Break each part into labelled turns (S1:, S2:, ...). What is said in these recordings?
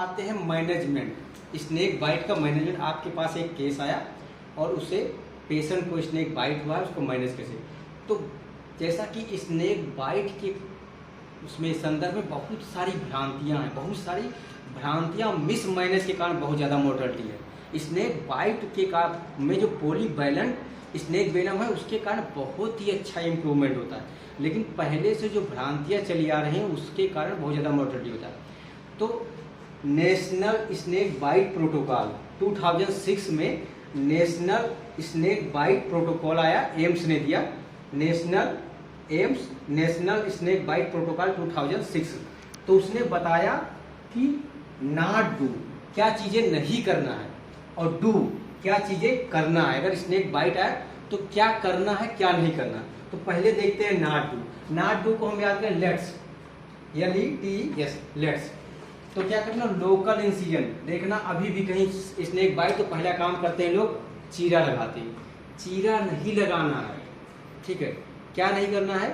S1: आते हैं management. Snake bite का मैनेजमेंट, आपके पास एक केस आया और उसे पेशेंट को स्नेक बाइट हुआ है, उसको मैनेज कैसे। तो जैसा कि स्नेक बाइट के उसमें संदर्भ में बहुत सारी भ्रांतियाँ हैं, बहुत सारी भ्रांतियाँ मिस मैनेज के कारण बहुत ज़्यादा मोर्टलिटी है। स्नेक बाइट के कारण में जो पॉलीवैलेंट स्नेक वेनम है उसके कारण बहुत ही अच्छा इम्प्रूवमेंट होता है, लेकिन पहले से जो भ्रांतियाँ चली आ रही हैं उसके कारण बहुत ज़्यादा मोर्टलिटी होता है। तो नेशनल स्नेक बाइट प्रोटोकॉल 2006 में नेशनल स्नेक बाइट प्रोटोकॉल आया, एम्स ने दिया, नेशनल स्नेक बाइट प्रोटोकॉल 2006। तो उसने बताया कि नॉट डू क्या चीजें नहीं करना है और डू क्या चीजें करना है। अगर स्नेक बाइट आए तो क्या करना है क्या नहीं करना। तो पहले देखते हैं नॉट डू। नॉट डू को हम याद करें लेट्स, LETS लेट्स। तो क्या करना, लोकल इंसिजन देखना। अभी भी कहीं स्नेक बाइट तो पहला काम करते हैं लोग चीरा लगाते हैं, चीरा नहीं लगाना है, ठीक है। क्या नहीं करना है,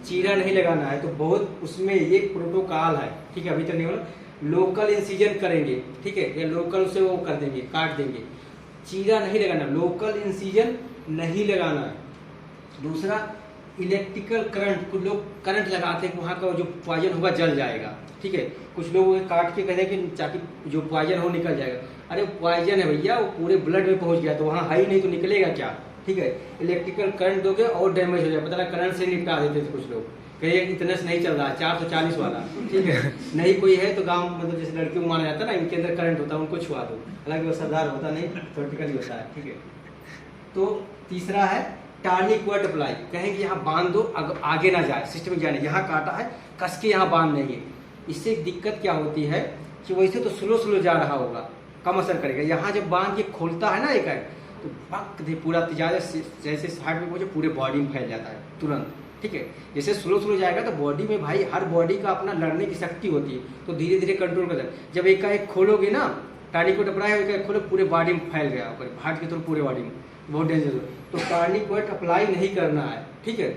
S1: चीरा नहीं लगाना है। तो बहुत उसमें ये प्रोटोकॉल है, ठीक है। अभी तक नहीं बोला, लोकल इंसिजन करेंगे, ठीक है, या लोकल से वो कर देंगे, काट देंगे, चीरा नहीं लगाना, लोकल इंसिजन नहीं लगाना है। दूसरा इलेक्ट्रिकल करंट, कुछ लोग करंट लगाते हैं, वहाँ का जो पॉइजन होगा जल जाएगा, ठीक है। कुछ लोग काट के कहते हैं कि ताकि जो पॉइजन हो निकल जाएगा। अरे पॉइजन है भैया, वो पूरे ब्लड में पहुंच गया तो वहाँ है ही नहीं तो निकलेगा क्या, ठीक है। इलेक्ट्रिकल करंट दोगे और डैमेज हो जाएगा, पता लगा करंट से निपटा देते थे कुछ लोग, कहिए इतने से नहीं चल रहा है 440 वाला, ठीक है। नहीं कोई है तो गांव मतलब जैसे लड़कियों को माना जाता है ना, इनके अंदर करंट होता है उनको छुआ दो, हालांकि वो सरदार होता नहीं, थ्योरेटिकली होता है, ठीक है। तो तीसरा है टार्निक वर्ड अप्लाई, कहेंगे यहाँ बांध दो आगे ना जाए, सिस्टम जाने, यहाँ काटा है कस के यहाँ बांध देंगे। इससे दिक्कत क्या होती है कि वैसे तो स्लो जा रहा होगा, कम असर करेगा। यहाँ जब बांध के खोलता है ना एक तो पक दे पूरा तेजाब जैसे हार्ट में पहुंचे पूरे बॉडी में फैल जाता है तुरंत, ठीक है। जैसे स्लो जाएगा तो बॉडी में भाई हर बॉडी का अपना लड़ने की शक्ति होती है, तो धीरे धीरे कंट्रोल करता है। जब एक का एक खोलोगे ना, टार्निक वर्ड अप्लाई एक खोलो पूरे बॉडी में फैल गया, हार्ट की तरफ पूरे बॉडी में, बहुत डेंजर। तो टार्निक वर्ड अप्लाई नहीं करना है, ठीक है।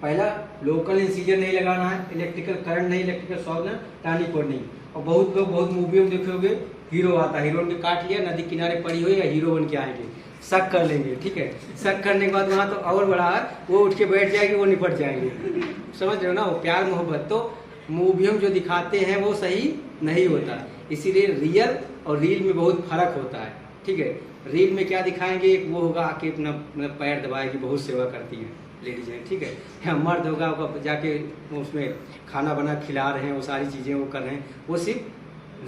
S1: पहला लोकल इंसिजन नहीं लगाना है, इलेक्ट्रिकल करंट नहीं, इलेक्ट्रिकल शॉक नहीं, टार्निक वर्ड नहीं। और बहुत लोग बहुत मूवी में देखे होंगे, हीरो आता है, हीरो ने काट लिया, नदी किनारे पड़ी हुई या हीरो बन के आएंगे, शक कर लेंगे, ठीक है। शक करने के बाद वहाँ तो और बड़ा है, वो उठ के बैठ जाएगी, वो निपट जाएंगे, समझ रहे हो ना, वो प्यार मोहब्बत। तो मूवियों में जो दिखाते हैं वो सही नहीं होता, इसीलिए रियल और रील में बहुत फर्क होता है, ठीक है। रील में क्या दिखाएंगे, एक वो होगा कि अपना पैर दबाएगी, बहुत सेवा करती है लेडीज है, ठीक है, या मर्द होगा जाके उसमें खाना बना खिला रहे हैं, वो सारी चीज़ें वो कर रहे हैं, वो सिर्फ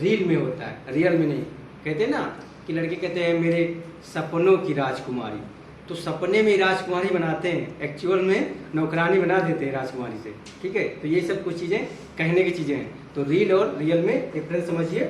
S1: रील में होता है, रियल में नहीं। कहते हैं ना कि लड़के कहते हैं मेरे सपनों की राजकुमारी, तो सपने में राजकुमारी बनाते हैं, एक्चुअल में नौकरानी बना देते हैं राजकुमारी से, ठीक है। तो ये सब कुछ चीज़ें कहने की चीज़ें हैं। तो रील और रियल में डिफरेंस समझिए,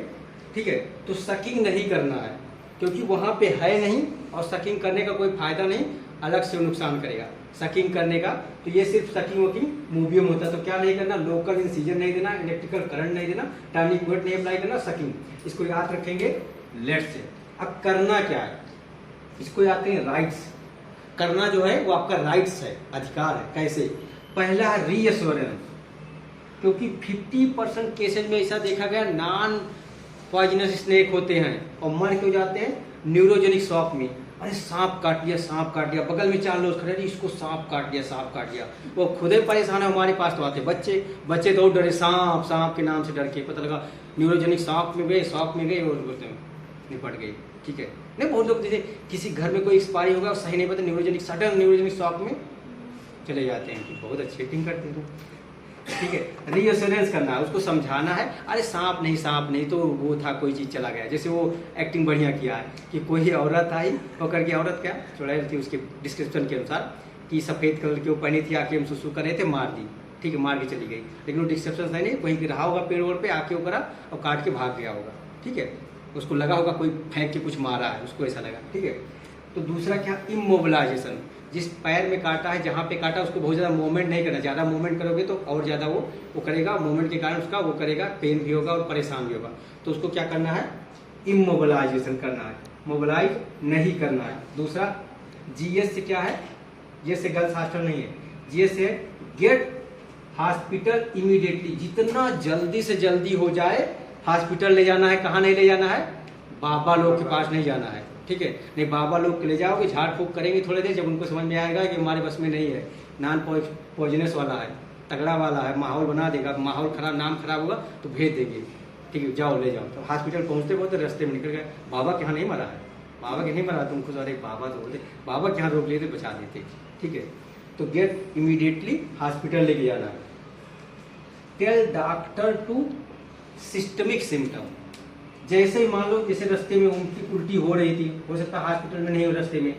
S1: ठीक है। तो सकिंग नहीं करना है क्योंकि वहाँ पे है नहीं, और सकिंग करने का कोई फायदा नहीं, अलग से नुकसान करेगा सकिंग करने का। तो ये सिर्फ सकिंग वकिंग मूवियों में होता है। तो क्या नहीं करना, लोकल इंसिजन नहीं देना, इलेक्ट्रिकल करंट नहीं देना, टार्निक वर्ड नहीं अप्लाई करना, सकिंग, इसको याद रखेंगे लेट्स से। अब करना क्या है, इसको याद करें राइट्स। करना जो है वो आपका राइट्स है, अधिकार है। कैसे, पहला है रीअश्योरेंस, क्योंकि 50% केसेज में ऐसा देखा गया नॉन पॉइजनस स्नेक होते हैं और मर क्यों जाते हैं, न्यूरोजेनिक शॉक में। अरे सांप काट दिया, बगल में 4 लोग खड़े, इसको सांप काट दिया, वो खुद ही परेशान है। हमारे पास तो आते बच्चे तो डरे, सांप के नाम से डर के, पता लगा न्यूरोजेनिक शॉक में गए और बोलते हैं निपट गए, ठीक है। नहीं, बहुत लोग जैसे किसी घर में कोई एक्सपायरी होगा सही नहीं पता, सडन न्यूरोजेनिक शॉक में चले जाते हैं कि बहुत अच्छी एक्टिंग करते हैं, ठीक है। रीअश्योरेंस करना है, उसको समझाना है, अरे सांप नहीं तो वो था, कोई चीज़ चला गया। जैसे वो एक्टिंग बढ़िया किया है कि कोई औरत आई पकड़ के, औरत क्या चुड़ैल थी उसके डिस्क्रिप्शन के अनुसार कि सफ़ेद कलर की वो पहनी थी, आके हम सुसु कर रहे थे, मार दी, ठीक है, मार के चली गई। लेकिन वो डिस्क्रिप्शन सही नहीं, वहीं रहा होगा पेड़ पे, आके वो करा और काट के भाग गया होगा, ठीक है। उसको लगा होगा कोई फेंक के कुछ मारा है, उसको ऐसा लगा, ठीक है। तो दूसरा क्या, इमोबिलाइजेशन, जिस पैर में काटा है, जहाँ पे काटा उसको बहुत ज़्यादा मूवमेंट नहीं करना, ज़्यादा मूवमेंट करोगे तो और ज़्यादा वो करेगा, मूवमेंट के कारण उसका वो करेगा, पेन भी होगा और परेशान भी होगा। तो उसको क्या करना है, इमोबिलाइजेशन करना है, मोबिलाइज नहीं करना है। दूसरा GS से क्या है, GS से गर्ल्स हॉस्टल नहीं है, GS से गेट हॉस्पिटल इमीडिएटली, जितना जल्दी से जल्दी हो जाए हॉस्पिटल ले जाना है, कहाँ नहीं ले जाना है, बाबा लोग के पास नहीं जाना है, ठीक है। नहीं, बाबा लोग के ले जाओगे, झाड़ फूक करेंगे थोड़ी देर, जब उनको समझ में आएगा कि हमारे बस में नहीं है, नॉन पॉइजनस वाला है, तगड़ा वाला है, माहौल बना देगा, माहौल खराब, नाम खराब होगा तो भेज देंगे, ठीक है, जाओ ले जाओ। तो हॉस्पिटल पहुँचते पहुँचते रास्ते में निकल गए, बाबा के यहाँ नहीं मरा है, बाबा के नहीं मरा, तुमको सारे बाबा तो बोलते, बाबा के यहाँ रोक लेते, बचा देते, ठीक है। तो गेट इमीडिएटली हॉस्पिटल लेके जाना है। Tell doctor to systemic symptom, जैसे ही मान लो जैसे रास्ते में उनकी उल्टी हो रही थी, हो सकता है हॉस्पिटल में नहीं हो रास्ते में,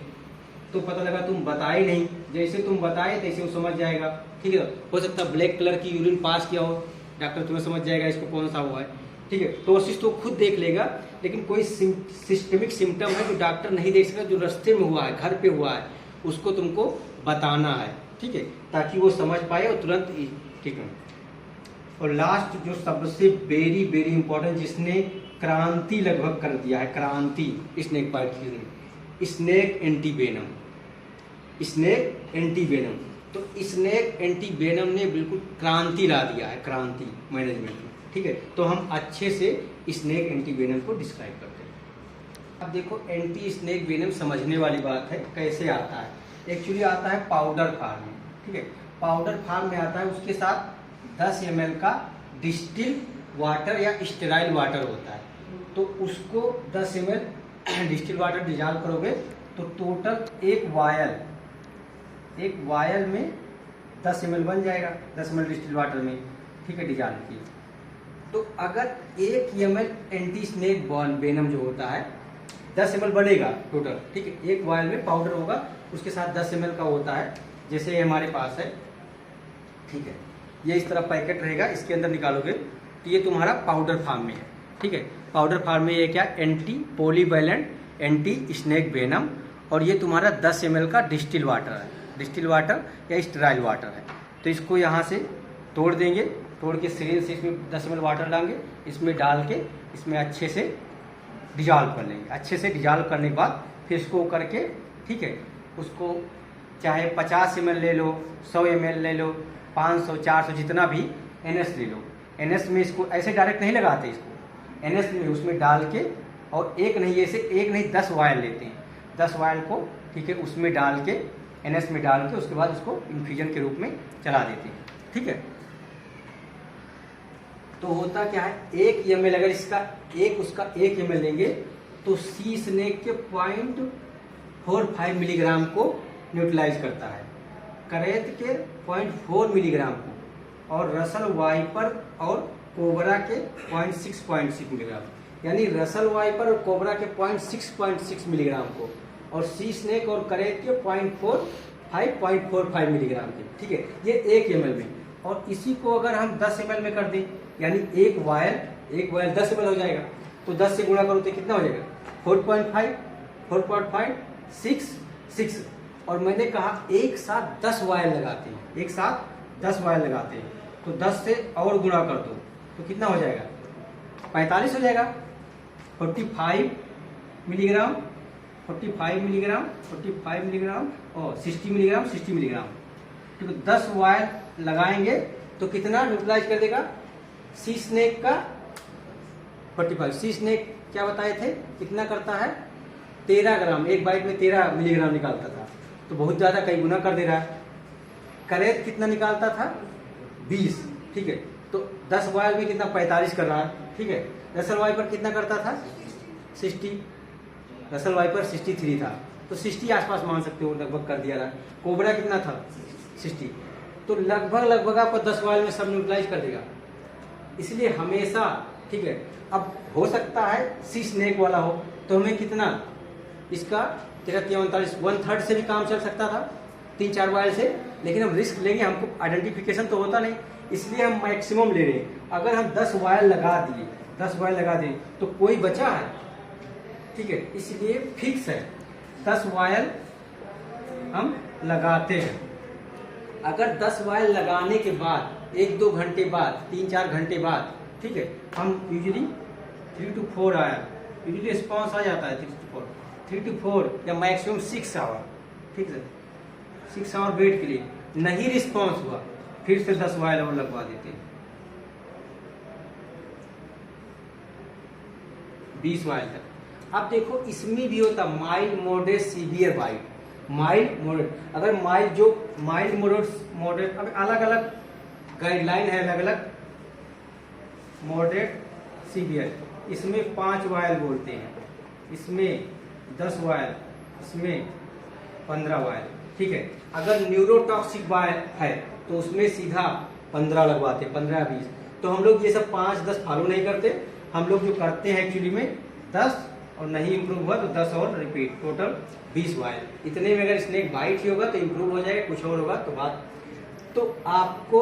S1: तो पता लगा तुम बताए नहीं, जैसे तुम बताए तैसे वो समझ जाएगा, ठीक है। हो सकता है ब्लैक कलर की यूरिन पास किया हो, डॉक्टर तुम्हें समझ जाएगा इसको कौन सा हुआ है, ठीक है। टोसिस तो खुद देख लेगा, लेकिन कोई सिस्टमिक सिम्टम है जो डॉक्टर नहीं देख सकता, जो रास्ते में हुआ है, घर पे हुआ है, उसको तुमको बताना है, ठीक है, ताकि वो समझ पाए और तुरंत, ठीक है। और लास्ट जो सबसे वेरी वेरी इंपॉर्टेंट, जिसने क्रांति लगभग कर दिया है, क्रांति स्नेक बाइट की, स्नेक एंटीवेनम, स्नेक एंटीवेनम। तो स्नेक एंटीवेनम ने बिल्कुल क्रांति ला दिया है, क्रांति मैनेजमेंट में, ठीक है। तो हम अच्छे से स्नेक एंटीवेनम को डिस्क्राइब करते हैं। अब देखो, एंटी स्नेक वेनम समझने वाली बात है, कैसे आता है। एक्चुअली आता है पाउडर फॉर्म में, ठीक है, पाउडर फॉर्म में आता है, उसके साथ 10 ml का डिस्टिल वाटर या स्टेराइल वाटर होता है। तो उसको 10 ml डिस्टिल वाटर डिजॉल्व करोगे तो टोटल एक वायल में 10 ml बन जाएगा, 10 ml डिस्टिल वाटर में, ठीक है, डिजॉल्व किए। तो अगर 1 ml एंटी स्नेक वेनम जो होता है 10 ml बनेगा टोटल, ठीक है, एक वायल में पाउडर होगा, उसके साथ 10 ml का होता है, जैसे ये हमारे पास है, ठीक है, ये इस तरह पैकेट रहेगा, इसके अंदर निकालोगे तो ये तुम्हारा पाउडर फॉर्म में है, ठीक है। पाउडर फॉर्म में ये क्या, anti polyvalent anti snake venom, और ये तुम्हारा 10 ml का डिस्टिल वाटर है, डिस्टिल वाटर या स्टेराइल वाटर है। तो इसको यहाँ से तोड़ देंगे, तोड़ के सिरिंज से इसमें 10 ml वाटर डालेंगे, इसमें डाल के इसमें अच्छे से डिजॉल्व कर लेंगे। अच्छे से डिजॉल्व करने के बाद फिर इसको करके, ठीक है, उसको चाहे 50 ml ले लो, 100 ml ले लो, 500 400 जितना भी NS ले लो। NS में इसको ऐसे डायरेक्ट नहीं लगाते, इसको NS में उसमें डाल के, और एक नहीं, ऐसे एक नहीं 10 वायल लेते हैं, 10 वायल को, ठीक है, उसमें डाल के NS में डाल के उसके बाद उसको इन्फ्यूजन के रूप में चला देते हैं, ठीक है। तो होता क्या है, 1 ml अगर इसका उसका 1 ml लेंगे तो सी स्नेक के 0.45 मिलीग्राम को न्यूट्रलाइज करता है, करेत के 0.4 मिलीग्राम को, और रसल वाइपर और कोबरा के 0.6 मिलीग्राम, यानी रसल वाइपर और कोबरा के 0.6 मिलीग्राम को, और सी स्नेक और करेत के 0.45 मिलीग्राम के, ठीक है, ये 1 ml में। और इसी को अगर हम 10 ml में कर दें, यानी एक वायल 10 ml हो जाएगा, तो 10 से गुणा करो तो कितना हो जाएगा, 4.5 6। और मैंने कहा एक साथ 10 वायल लगाते हैं, एक साथ 10 वायल लगाते हैं, तो 10 से और गुणा कर दो तो कितना हो जाएगा, 45 हो जाएगा, 45 मिलीग्राम और 60 मिलीग्राम, तो 10 वायल लगाएंगे तो कितना न्यूट्रलाइज कर देगा, सी स्नेक का 45। सी स्नेक क्या बताए थे, कितना करता है, 13 ग्राम, एक बाइट में 13 मिलीग्राम निकालता था, तो बहुत ज़्यादा, कई गुना कर दे रहा है। करेत कितना निकालता था, 20, ठीक है, तो 10 वायल में कितना, 45 कर रहा है, ठीक है। रसल वाइपर कितना करता था, 60, रसल वाइपर 63 था, तो 60 आसपास मान सकते हो, लगभग कर दिया रहा। कोबरा कितना था, 60, तो लगभग आपको 10 वायल में सब न्यूट्रलाइज कर देगा। इसलिए हमेशा, ठीक है, अब हो सकता है सी स्नेक वाला हो तो हमें कितना, इसका 43 1/3 से भी काम चल सकता था, 3-4 वायल से, लेकिन हम रिस्क लेंगे, हमको आइडेंटिफिकेशन तो होता नहीं, इसलिए हम मैक्सिमम ले रहे हैं। अगर हम 10 वायल लगा दिए तो कोई बचा है, ठीक है, इसलिए फिक्स है 10 वायल हम लगाते हैं। अगर 10 वायल लगाने के बाद 1-2 घंटे बाद, 3-4 घंटे बाद, ठीक है, हम यूजुअली 3 to 4 आया, यूजुअली रिस्पॉन्स आ जाता है 3 to 4 या मैक्सिमम 6 आवर, ठीक है, 6 आवर वेट के लिए नहीं रिस्पॉन्स हुआ, फिर से 10 वायल और लगवा देते हैं। 20 वायल तक। अब देखो इसमें भी होता mild, moderate, severe bite. Mild, moderate, अगर माइल्ड, मॉडरेट अब अलग अलग गाइडलाइन है, अलग अलग मॉडरेट, सीवियर। इसमें 5 वायल बोलते हैं, इसमें 10 वायल, इसमें 15 वायल, ठीक है। अगर न्यूरोटॉक्सिक वायल है तो उसमें सीधा 15 लगवाते, 15-20। तो हम लोग ये सब 5-10 फॉलो नहीं करते, हम लोग जो करते हैं एक्चुअली में 10, और नहीं इम्प्रूव हुआ तो 10 और रिपीट, टोटल 20 वायल। इतने में अगर स्नेक बाइट ही होगा तो इम्प्रूव हो जाएगा, कुछ और होगा तो बात। तो आपको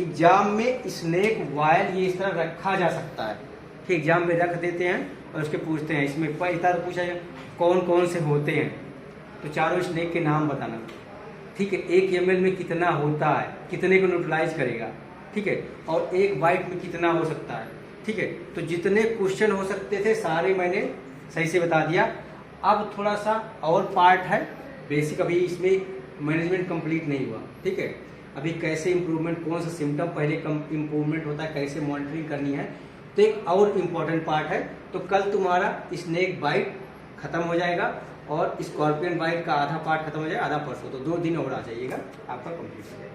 S1: एग्जाम में स्नेक वायल ये इस तरह रखा जा सकता है कि एग्जाम में रख देते हैं और उसके पूछते हैं, इसमें इतना पूछा जाए कौन कौन से होते हैं, तो चारों स्नेक के नाम बताना, ठीक है। 1 ml में कितना होता है, कितने को न्यूट्रलाइज करेगा, ठीक है, और 1 बाइट में कितना हो सकता है, ठीक है। तो जितने क्वेश्चन हो सकते थे सारे मैंने सही से बता दिया। अब थोड़ा सा और पार्ट है बेसिक, अभी इसमें मैनेजमेंट कंप्लीट नहीं हुआ, ठीक है। अभी कैसे इम्प्रूवमेंट, कौन सा सिम्टम पहले कम इम्प्रूवमेंट होता है, कैसे मॉनिटरिंग करनी है, तो एक और इम्पोर्टेंट पार्ट है। तो कल तुम्हारा स्नेक बाइट खत्म हो जाएगा और स्कॉर्पियन बाइट का आधा पार्ट खत्म हो जाएगा, आधा परसों, तो 2 दिन और आ जाइएगा, आपका कंप्लीट हो जाएगा।